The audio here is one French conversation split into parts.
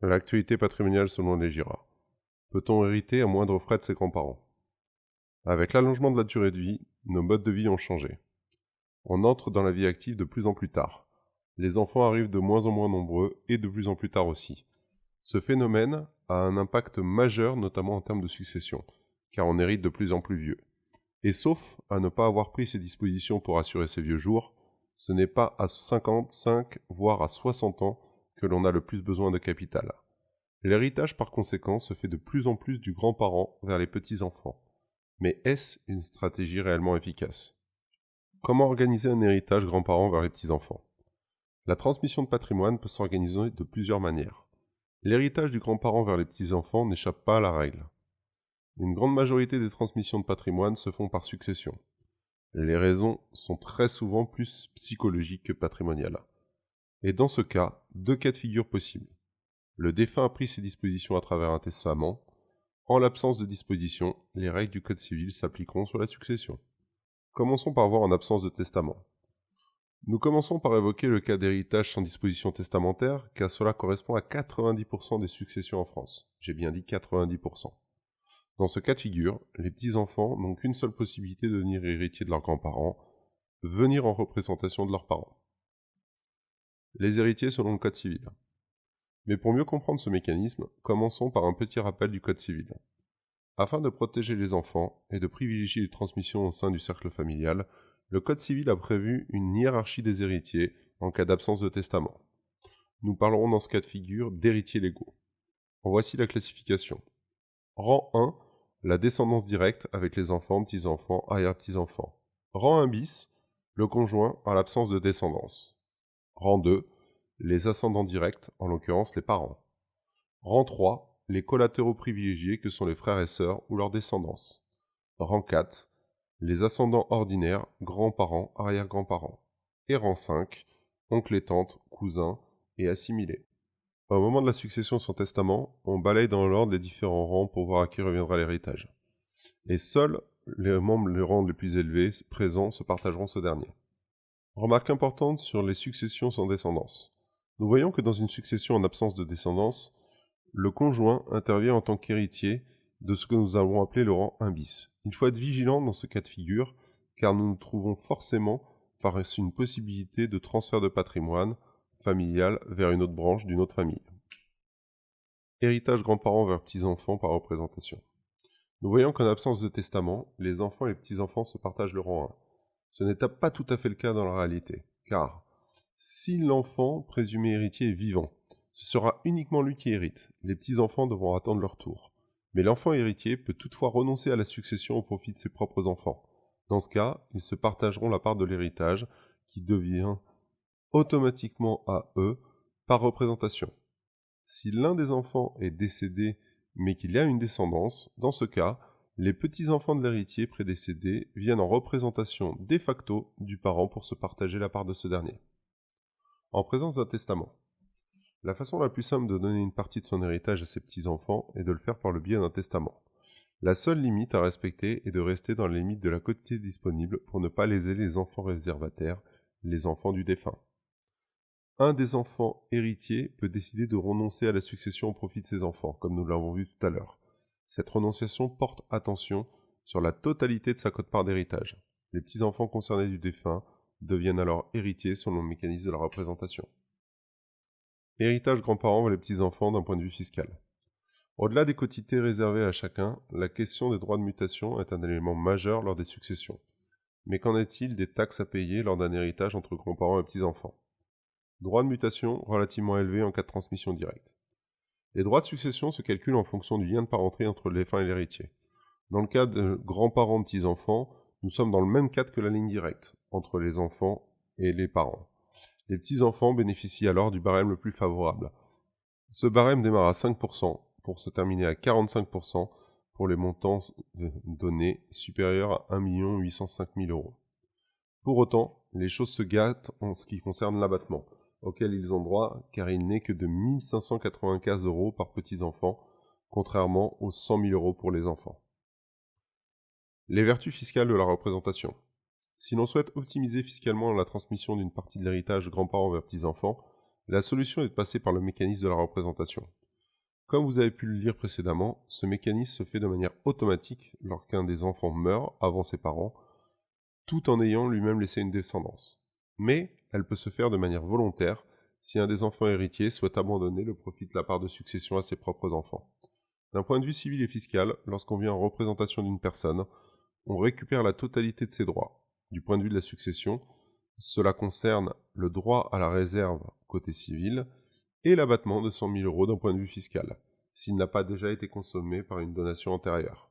L'actualité patrimoniale selon les GIRA. Peut-on hériter à moindre frais de ses grands-parents? Avec l'allongement de la durée de vie, nos modes de vie ont changé. On entre dans la vie active de plus en plus tard. Les enfants arrivent de moins en moins nombreux et de plus en plus tard aussi. Ce phénomène a un impact majeur notamment en termes de succession, car on hérite de plus en plus vieux. Et sauf à ne pas avoir pris ses dispositions pour assurer ses vieux jours, ce n'est pas à 55 voire à 60 ans que l'on a le plus besoin de capital. L'héritage par conséquent se fait de plus en plus du grand-parent vers les petits-enfants. Mais est-ce une stratégie réellement efficace? Comment organiser un héritage grand-parent vers les petits-enfants? La transmission de patrimoine peut s'organiser de plusieurs manières. L'héritage du grand-parent vers les petits-enfants n'échappe pas à la règle. Une grande majorité des transmissions de patrimoine se font par succession. Les raisons sont très souvent plus psychologiques que patrimoniales. Et dans ce cas, deux cas de figure possibles. Le défunt a pris ses dispositions à travers un testament. En l'absence de disposition, les règles du Code civil s'appliqueront sur la succession. Commençons par voir en absence de testament. Nous commençons par évoquer le cas d'héritage sans disposition testamentaire, car cela correspond à 90% des successions en France. J'ai bien dit 90%. Dans ce cas de figure, les petits-enfants n'ont qu'une seule possibilité de devenir héritiers de leurs grands-parents, venir en représentation de leurs parents. Les héritiers selon le Code civil. Mais pour mieux comprendre ce mécanisme, commençons par un petit rappel du Code civil. Afin de protéger les enfants et de privilégier les transmissions au sein du cercle familial, le Code civil a prévu une hiérarchie des héritiers en cas d'absence de testament. Nous parlerons dans ce cas de figure d'héritiers légaux. En voici la classification. Rang 1, la descendance directe avec les enfants, petits-enfants, arrière-petits-enfants. Rang 1 bis, le conjoint en l'absence de descendance. Rang 2, les ascendants directs, en l'occurrence les parents. Rang 3, les collatéraux privilégiés que sont les frères et sœurs ou leur descendance. Rang 4, les ascendants ordinaires, grands-parents, arrière-grands-parents. Et rang 5, oncles et tantes, cousins et assimilés. Au moment de la succession sans testament, on balaye dans l'ordre les différents rangs pour voir à qui reviendra l'héritage. Et seuls les membres des rangs les plus élevés présents se partageront ce dernier. Remarque importante sur les successions sans descendance. Nous voyons que dans une succession en absence de descendance, le conjoint intervient en tant qu'héritier de ce que nous avons appelé le rang 1 bis. Il faut être vigilant dans ce cas de figure, car nous nous trouvons forcément face à une possibilité de transfert de patrimoine familial vers une autre branche d'une autre famille. Héritage grands-parents vers petits-enfants par représentation. Nous voyons qu'en absence de testament, les enfants et les petits-enfants se partagent le rang 1. Ce n'est pas tout à fait le cas dans la réalité, car si l'enfant présumé héritier est vivant, ce sera uniquement lui qui hérite. Les petits-enfants devront attendre leur tour. Mais l'enfant héritier peut toutefois renoncer à la succession au profit de ses propres enfants. Dans ce cas, ils se partageront la part de l'héritage qui devient automatiquement à eux par représentation. Si l'un des enfants est décédé mais qu'il y a une descendance, dans ce cas, les petits-enfants de l'héritier prédécédé viennent en représentation de facto du parent pour se partager la part de ce dernier. En présence d'un testament. La façon la plus simple de donner une partie de son héritage à ses petits-enfants est de le faire par le biais d'un testament. La seule limite à respecter est de rester dans les limites de la quotité disponible pour ne pas léser les enfants réservataires, les enfants du défunt. Un des enfants héritiers peut décider de renoncer à la succession au profit de ses enfants, comme nous l'avons vu tout à l'heure. Cette renonciation porte attention sur la totalité de sa quote-part d'héritage. Les petits-enfants concernés du défunt deviennent alors héritiers selon le mécanisme de la représentation. Héritage grands-parents vers les petits-enfants d'un point de vue fiscal. Au-delà des quotités réservées à chacun, la question des droits de mutation est un élément majeur lors des successions. Mais qu'en est-il des taxes à payer lors d'un héritage entre grands-parents et petits-enfants? Droits de mutation relativement élevés en cas de transmission directe. Les droits de succession se calculent en fonction du lien de parenté entre le défunt et l'héritier. Dans le cas de grands-parents petits-enfants, nous sommes dans le même cadre que la ligne directe, entre les enfants et les parents. Les petits-enfants bénéficient alors du barème le plus favorable. Ce barème démarre à 5% pour se terminer à 45% pour les montants donnés supérieurs à 1 805 000 euros. Pour autant, les choses se gâtent en ce qui concerne l'abattement, auquel ils ont droit car il n'est que de 1 595 euros par petits-enfants, contrairement aux 100 000 euros pour les enfants. Les vertus fiscales de la représentation. Si l'on souhaite optimiser fiscalement la transmission d'une partie de l'héritage grands-parents vers petits-enfants, la solution est de passer par le mécanisme de la représentation. Comme vous avez pu le lire précédemment, ce mécanisme se fait de manière automatique lorsqu'un des enfants meurt avant ses parents, tout en ayant lui-même laissé une descendance. Mais elle peut se faire de manière volontaire si un des enfants héritiers souhaite abandonner le profit de la part de succession à ses propres enfants. D'un point de vue civil et fiscal, lorsqu'on vient en représentation d'une personne, on récupère la totalité de ses droits. Du point de vue de la succession, cela concerne le droit à la réserve côté civil et l'abattement de 100 000 € d'un point de vue fiscal, s'il n'a pas déjà été consommé par une donation antérieure.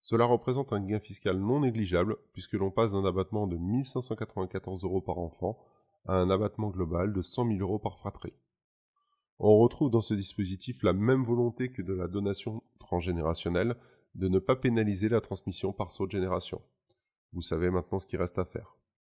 Cela représente un gain fiscal non négligeable puisque l'on passe d'un abattement de 1 594 € par enfant à un abattement global de 100 000 € par fratrie. On retrouve dans ce dispositif la même volonté que de la donation transgénérationnelle de ne pas pénaliser la transmission par saut de génération. Vous savez maintenant ce qu'il reste à faire.